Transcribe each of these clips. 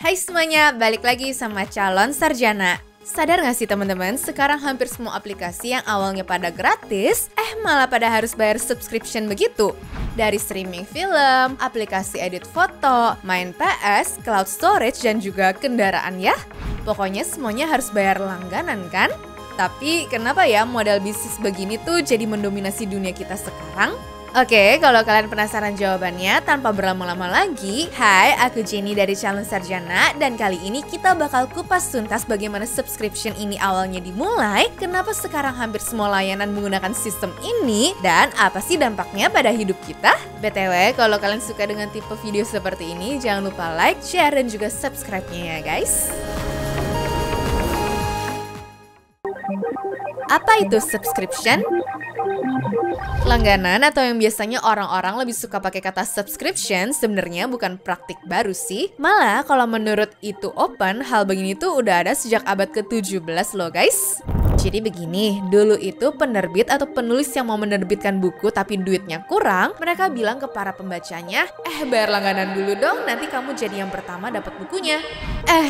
Hai semuanya, balik lagi sama calon sarjana. Sadar gak sih teman-teman, sekarang hampir semua aplikasi yang awalnya pada gratis, malah pada harus bayar subscription begitu. Dari streaming film, aplikasi edit foto, main PS, cloud storage, dan juga kendaraan ya. Pokoknya semuanya harus bayar langganan kan? Tapi kenapa ya model bisnis begini tuh jadi mendominasi dunia kita sekarang? Oke, kalau kalian penasaran jawabannya, tanpa berlama-lama lagi, hai, aku Jenny dari Calon Sarjana, dan kali ini kita bakal kupas tuntas bagaimana subscription ini awalnya dimulai, kenapa sekarang hampir semua layanan menggunakan sistem ini, dan apa sih dampaknya pada hidup kita? BTW, kalau kalian suka dengan tipe video seperti ini, jangan lupa like, share, dan juga subscribe-nya ya guys. Apa itu subscription? Langganan atau yang biasanya orang-orang lebih suka pakai kata subscription sebenarnya bukan praktik baru sih. Malah kalau menurut Itu Open, hal begini tuh udah ada sejak abad ke-17 loh guys. Jadi begini, dulu itu penerbit atau penulis yang mau menerbitkan buku tapi duitnya kurang, mereka bilang ke para pembacanya, bayar langganan dulu dong, nanti kamu jadi yang pertama dapat bukunya.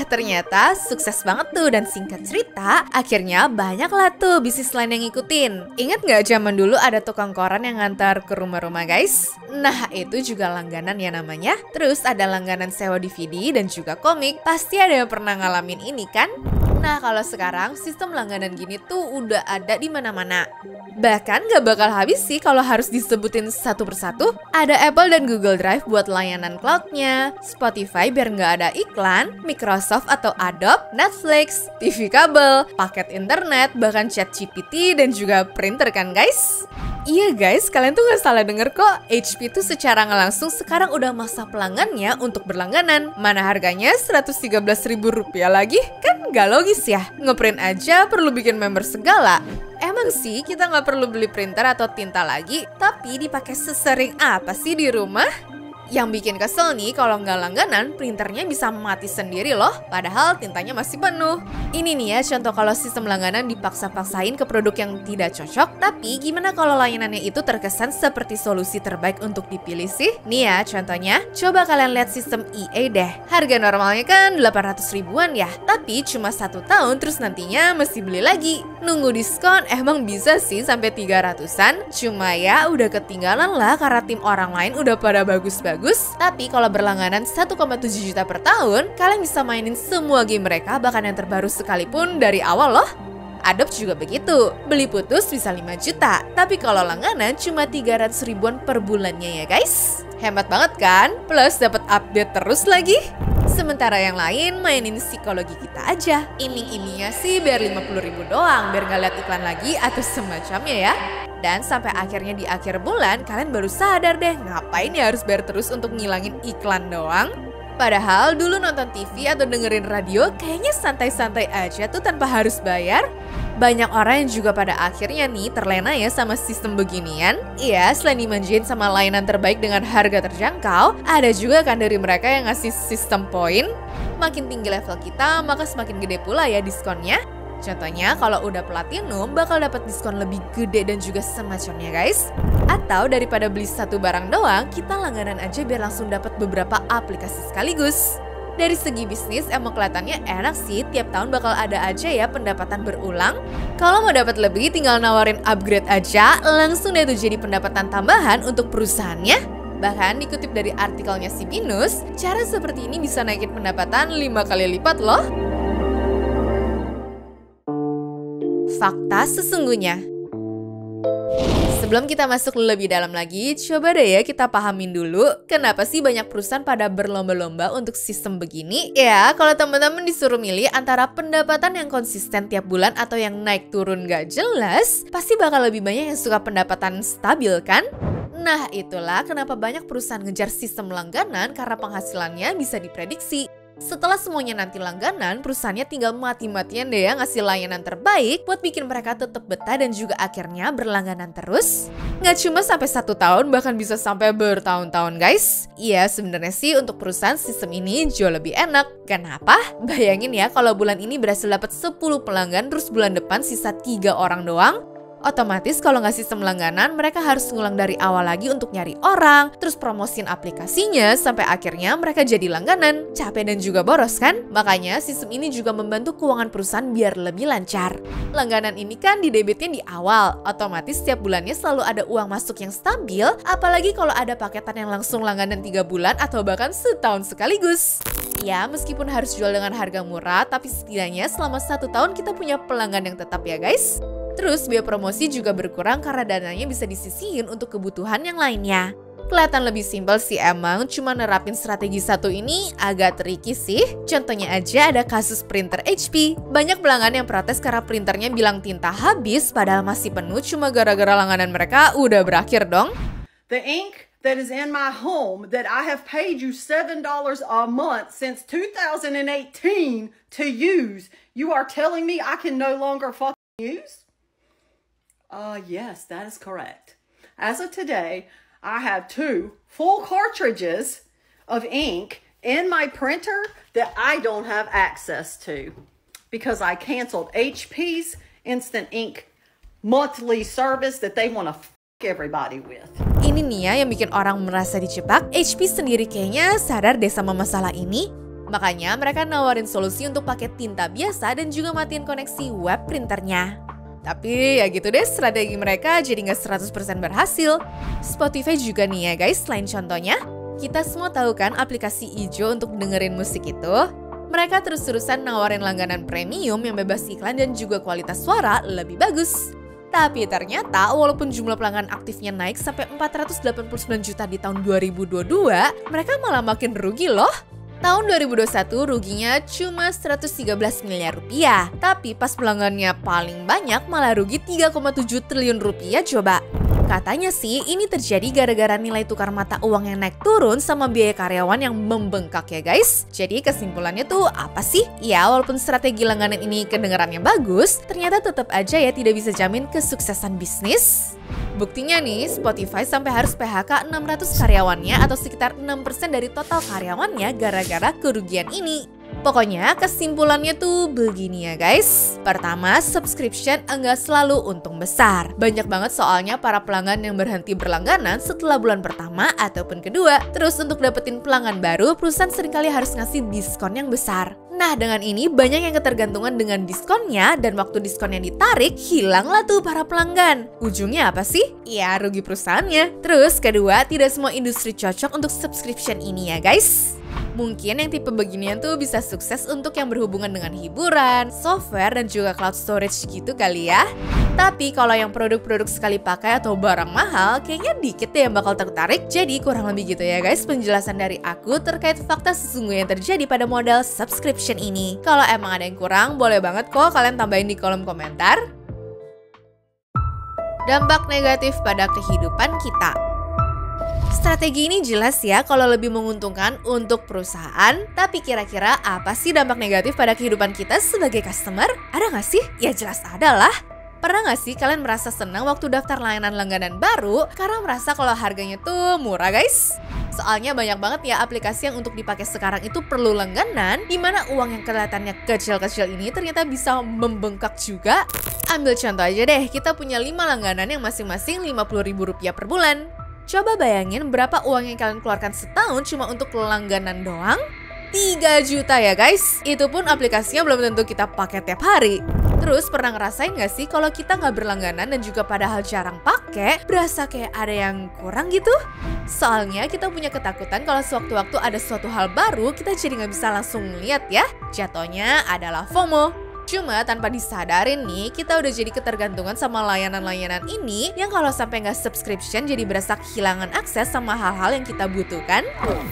Ternyata sukses banget tuh, dan singkat cerita, akhirnya banyak lah tuh bisnis lain yang ngikutin. Ingat nggak zaman dulu ada tukang koran yang ngantar ke rumah-rumah guys? Nah itu juga langganan ya namanya. Terus ada langganan sewa DVD dan juga komik, pasti ada yang pernah ngalamin ini kan? Nah kalau sekarang sistem langganan gini tuh udah ada di mana-mana. Bahkan gak bakal habis sih kalau harus disebutin satu persatu. Ada Apple dan Google Drive buat layanan cloudnya, Spotify biar gak ada iklan, Microsoft atau Adobe, Netflix, TV kabel, paket internet, bahkan ChatGPT dan juga printer kan guys? Iya guys, kalian tuh gak salah denger kok. HP tuh secara nggak langsung sekarang udah masa pelanggannya untuk berlangganan. Mana harganya Rp113.000 lagi? Kan gak logis ya? Ngeprint aja perlu bikin member segala. Emang sih kita nggak perlu beli printer atau tinta lagi, tapi dipakai sesering apa sih di rumah? Yang bikin kesel nih kalau nggak langganan, printernya bisa mati sendiri loh, padahal tintanya masih penuh. Ini nih ya contoh kalau sistem langganan dipaksa-paksain ke produk yang tidak cocok, tapi gimana kalau layanannya itu terkesan seperti solusi terbaik untuk dipilih sih? Nih ya contohnya, coba kalian lihat sistem EA deh. Harga normalnya kan 800 ribuan ya, tapi cuma 1 tahun terus nantinya mesti beli lagi. Nunggu diskon emang bisa sih sampai 300-an, cuma ya udah ketinggalan lah karena tim orang lain udah pada bagus-bagus. Tapi kalau berlangganan 1,7 juta per tahun, kalian bisa mainin semua game mereka, bahkan yang terbaru sekalipun dari awal loh. Adobe juga begitu, beli putus bisa 5 juta, tapi kalau langganan cuma 300 ribuan per bulannya ya guys. Hemat banget kan? Plus dapat update terus lagi. Sementara yang lain mainin psikologi kita aja. Iming-imingnya sih biar 50 ribu doang, biar gak lihat iklan lagi atau semacamnya ya. Dan sampai akhirnya di akhir bulan kalian baru sadar deh ngapain ya harus bayar terus untuk ngilangin iklan doang. Padahal dulu nonton TV atau dengerin radio kayaknya santai-santai aja tuh tanpa harus bayar. Banyak orang yang juga pada akhirnya nih terlena ya sama sistem beginian. Iya, selain dimanjain sama layanan terbaik dengan harga terjangkau, ada juga kan dari mereka yang ngasih sistem poin. Makin tinggi level kita, maka semakin gede pula ya diskonnya. Contohnya kalau udah platinum bakal dapat diskon lebih gede dan juga semacamnya guys. Atau daripada beli satu barang doang, kita langganan aja biar langsung dapat beberapa aplikasi sekaligus. Dari segi bisnis emang kelihatannya enak sih, tiap tahun bakal ada aja ya pendapatan berulang. Kalau mau dapat lebih tinggal nawarin upgrade aja, langsung deh tuh jadi pendapatan tambahan untuk perusahaannya. Bahkan dikutip dari artikelnya si Binus, cara seperti ini bisa naikin pendapatan 5 kali lipat loh. Fakta sesungguhnya. Sebelum kita masuk lebih dalam lagi, coba deh ya kita pahamin dulu kenapa sih banyak perusahaan pada berlomba-lomba untuk sistem begini. Ya, kalau teman-teman disuruh milih antara pendapatan yang konsisten tiap bulan atau yang naik turun gak jelas, pasti bakal lebih banyak yang suka pendapatan stabil kan? Nah, itulah kenapa banyak perusahaan ngejar sistem langganan karena penghasilannya bisa diprediksi. Setelah semuanya nanti langganan, perusahaannya tinggal mati-matian deh ya ngasih layanan terbaik buat bikin mereka tetap betah dan juga akhirnya berlangganan terus. Nggak cuma sampai 1 tahun, bahkan bisa sampai bertahun-tahun guys. Iya, sebenarnya sih untuk perusahaan sistem ini jauh lebih enak. Kenapa? Bayangin ya kalau bulan ini berhasil dapat 10 pelanggan terus bulan depan sisa 3 orang doang. Otomatis kalau nggak sistem langganan, mereka harus ngulang dari awal lagi untuk nyari orang, terus promosiin aplikasinya, sampai akhirnya mereka jadi langganan. Capek dan juga boros kan? Makanya sistem ini juga membantu keuangan perusahaan biar lebih lancar. Langganan ini kan didebitnya di awal, otomatis setiap bulannya selalu ada uang masuk yang stabil, apalagi kalau ada paketan yang langsung langganan 3 bulan atau bahkan setahun sekaligus. Ya, meskipun harus jual dengan harga murah, tapi setidaknya selama 1 tahun kita punya pelanggan yang tetap ya guys. Terus biaya promosi juga berkurang karena dananya bisa disisihin untuk kebutuhan yang lainnya. Kelihatan lebih simpel sih emang, cuma nerapin strategi satu ini agak tricky sih. Contohnya aja ada kasus printer HP. Banyak pelanggan yang protes karena printernya bilang tinta habis padahal masih penuh cuma gara-gara langganan mereka udah berakhir dong. The ink that is in my home that I have paid you $7 a month since 2018 to use, you are telling me I can no longer fucking use? Yes, that is correct. As of today, I have 2 full cartridges of ink in my printer that I don't have access to because I canceled HP's instant ink monthly service that they want to fuck everybody with. Ini nih ya yang bikin orang merasa dijebak. HP sendiri kayaknya sadar deh sama masalah ini. Makanya mereka nawarin solusi untuk pakai tinta biasa dan juga matiin koneksi web printernya. Tapi ya gitu deh, strategi mereka jadi nggak 100% berhasil. Spotify juga nih ya guys, selain contohnya. Kita semua tahu kan aplikasi ijo untuk dengerin musik itu? Mereka terus-terusan nawarin langganan premium yang bebas iklan dan juga kualitas suara lebih bagus. Tapi ternyata walaupun jumlah pelanggan aktifnya naik sampai 489 juta di tahun 2022, mereka malah makin rugi loh. Tahun 2021 ruginya cuma 113 miliar rupiah. Tapi pas pelanggannya paling banyak malah rugi 3,7 triliun rupiah coba. Katanya sih ini terjadi gara-gara nilai tukar mata uang yang naik turun sama biaya karyawan yang membengkak ya guys. Jadi kesimpulannya tuh apa sih? Ya walaupun strategi langganan ini kedengarannya bagus, ternyata tetap aja ya tidak bisa jamin kesuksesan bisnis. Buktinya nih, Spotify sampai harus PHK 600 karyawannya atau sekitar 6% dari total karyawannya gara-gara kerugian ini. Pokoknya kesimpulannya tuh begini ya guys. Pertama, subscription enggak selalu untung besar. Banyak banget soalnya para pelanggan yang berhenti berlangganan setelah bulan pertama ataupun kedua. Terus untuk dapetin pelanggan baru, perusahaan seringkali harus ngasih diskon yang besar. Nah dengan ini banyak yang ketergantungan dengan diskonnya dan waktu diskonnya ditarik, hilanglah tuh para pelanggan. Ujungnya apa sih? Ya rugi perusahaannya. Terus kedua, tidak semua industri cocok untuk subscription ini ya guys. Mungkin yang tipe beginian tuh bisa sukses untuk yang berhubungan dengan hiburan, software, dan juga cloud storage gitu kali ya. Tapi kalau yang produk-produk sekali pakai atau barang mahal, kayaknya dikit deh yang bakal tertarik. Jadi kurang lebih gitu ya guys penjelasan dari aku terkait fakta sesungguhnya yang terjadi pada model subscription ini. Kalau emang ada yang kurang, boleh banget kok kalian tambahin di kolom komentar. Dampak negatif pada kehidupan kita. Strategi ini jelas ya kalau lebih menguntungkan untuk perusahaan, tapi kira-kira apa sih dampak negatif pada kehidupan kita sebagai customer? Ada nggak sih? Ya jelas ada lah. Pernah nggak sih kalian merasa senang waktu daftar layanan langganan baru karena merasa kalau harganya tuh murah guys? Soalnya banyak banget ya aplikasi yang untuk dipakai sekarang itu perlu langganan, dimana uang yang kelihatannya kecil-kecil ini ternyata bisa membengkak juga. Ambil contoh aja deh, kita punya 5 langganan yang masing-masing Rp50.000 per bulan. Coba bayangin berapa uang yang kalian keluarkan setahun cuma untuk langganan doang? 3 juta ya guys. Itu pun aplikasinya belum tentu kita pakai tiap hari. Terus pernah ngerasain gak sih kalau kita nggak berlangganan dan juga padahal jarang pakai, berasa kayak ada yang kurang gitu? Soalnya kita punya ketakutan kalau sewaktu-waktu ada suatu hal baru, kita jadi nggak bisa langsung lihat ya. Jatuhnya adalah FOMO. Cuma tanpa disadarin nih, kita udah jadi ketergantungan sama layanan-layanan ini yang kalau sampai nggak subscription jadi berasa kehilangan akses sama hal-hal yang kita butuhkan.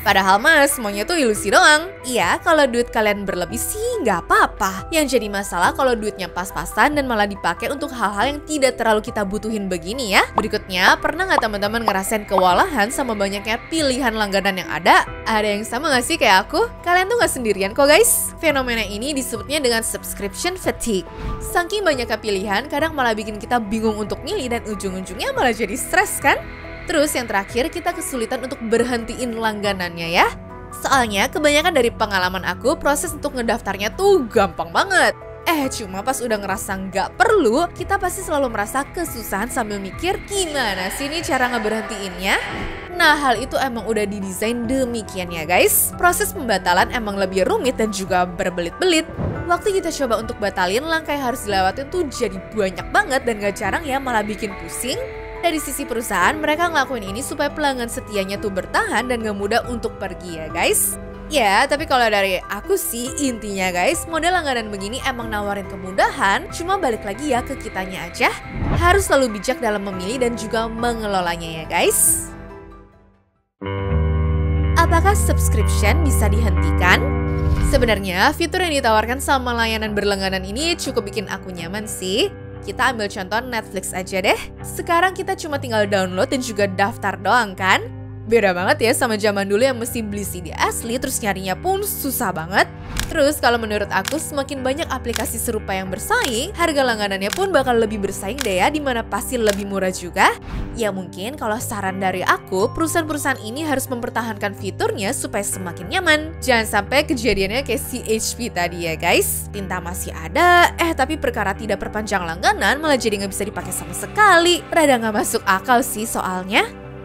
Padahal mas, semuanya tuh ilusi doang. Iya, kalau duit kalian berlebih sih nggak apa-apa. Yang jadi masalah kalau duitnya pas-pasan dan malah dipakai untuk hal-hal yang tidak terlalu kita butuhin begini ya. Berikutnya, pernah nggak teman-teman ngerasain kewalahan sama banyaknya pilihan langganan yang ada? Ada yang sama nggak sih kayak aku? Kalian tuh nggak sendirian kok guys. Fenomena ini disebutnya dengan subscription fatigue. Saking banyaknya pilihan, kadang malah bikin kita bingung untuk milih dan ujung-ujungnya malah jadi stres kan? Terus yang terakhir, kita kesulitan untuk berhentiin langganannya ya. Soalnya kebanyakan dari pengalaman aku, proses untuk ngedaftarnya tuh gampang banget. Cuma pas udah ngerasa nggak perlu, kita pasti selalu merasa kesusahan sambil mikir gimana sih ini cara ngeberhentiinnya. Nah, hal itu emang udah didesain demikian ya guys. Proses pembatalan emang lebih rumit dan juga berbelit-belit. Waktu kita coba untuk batalin, langkah yang harus dilewatin tuh jadi banyak banget dan gak jarang ya malah bikin pusing. Dari sisi perusahaan, mereka ngelakuin ini supaya pelanggan setianya tuh bertahan dan gak mudah untuk pergi ya guys. Ya, tapi kalau dari aku sih intinya guys, model langganan begini emang nawarin kemudahan, cuma balik lagi ya ke kitanya aja. Harus selalu bijak dalam memilih dan juga mengelolanya ya guys. Apakah subscription bisa dihentikan? Sebenarnya fitur yang ditawarkan sama layanan berlangganan ini cukup bikin aku nyaman sih. Kita ambil contoh Netflix aja deh. Sekarang kita cuma tinggal download dan juga daftar doang kan? Beda banget ya sama zaman dulu yang mesti beli CD asli terus nyarinya pun susah banget. Terus kalau menurut aku semakin banyak aplikasi serupa yang bersaing, harga langganannya pun bakal lebih bersaing deh ya, dimana pasti lebih murah juga. Ya mungkin kalau saran dari aku, perusahaan-perusahaan ini harus mempertahankan fiturnya supaya semakin nyaman. Jangan sampai kejadiannya kayak si HP tadi ya guys. Tinta masih ada, tapi perkara tidak perpanjang langganan malah jadi nggak bisa dipakai sama sekali. Rada nggak masuk akal sih soalnya.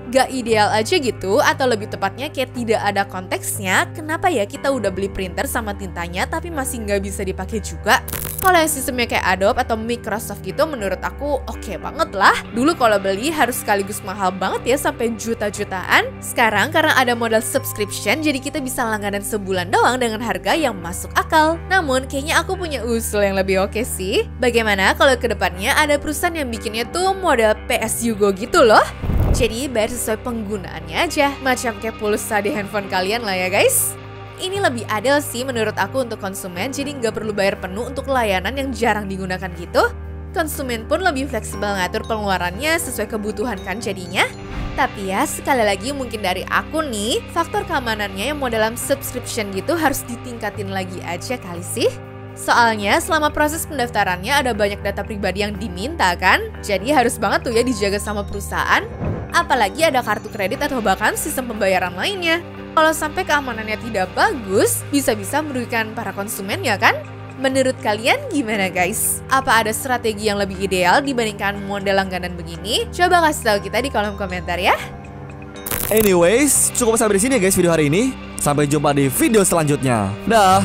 Gak ideal aja gitu, atau lebih tepatnya kayak tidak ada konteksnya. Kenapa ya kita udah beli printer sama tintanya tapi masih nggak bisa dipakai juga? Kalau yang sistemnya kayak Adobe atau Microsoft gitu menurut aku oke banget lah. Dulu kalau beli harus sekaligus mahal banget ya sampai juta-jutaan. Sekarang karena ada modal subscription jadi kita bisa langganan sebulan doang dengan harga yang masuk akal. Namun kayaknya aku punya usul yang lebih oke sih. Bagaimana kalau kedepannya ada perusahaan yang bikinnya tuh model PSU Go gitu loh? Jadi bayar sesuai penggunaannya aja, macam kayak pulsa di handphone kalian lah ya guys. Ini lebih adil sih menurut aku untuk konsumen, jadi nggak perlu bayar penuh untuk layanan yang jarang digunakan gitu. Konsumen pun lebih fleksibel ngatur pengeluarannya sesuai kebutuhan kan jadinya. Tapi ya sekali lagi mungkin dari aku nih, faktor keamanannya yang mau dalam subscription gitu harus ditingkatin lagi aja kali sih. Soalnya selama proses pendaftarannya ada banyak data pribadi yang diminta kan, jadi harus banget tuh ya dijaga sama perusahaan. Apalagi ada kartu kredit atau bahkan sistem pembayaran lainnya. Kalau sampai keamanannya tidak bagus, bisa-bisa merugikan para konsumen ya kan? Menurut kalian gimana guys? Apa ada strategi yang lebih ideal dibandingkan model langganan begini? Coba kasih tahu kita di kolom komentar ya. Anyways, cukup sampai di sini ya guys video hari ini. Sampai jumpa di video selanjutnya. Dah.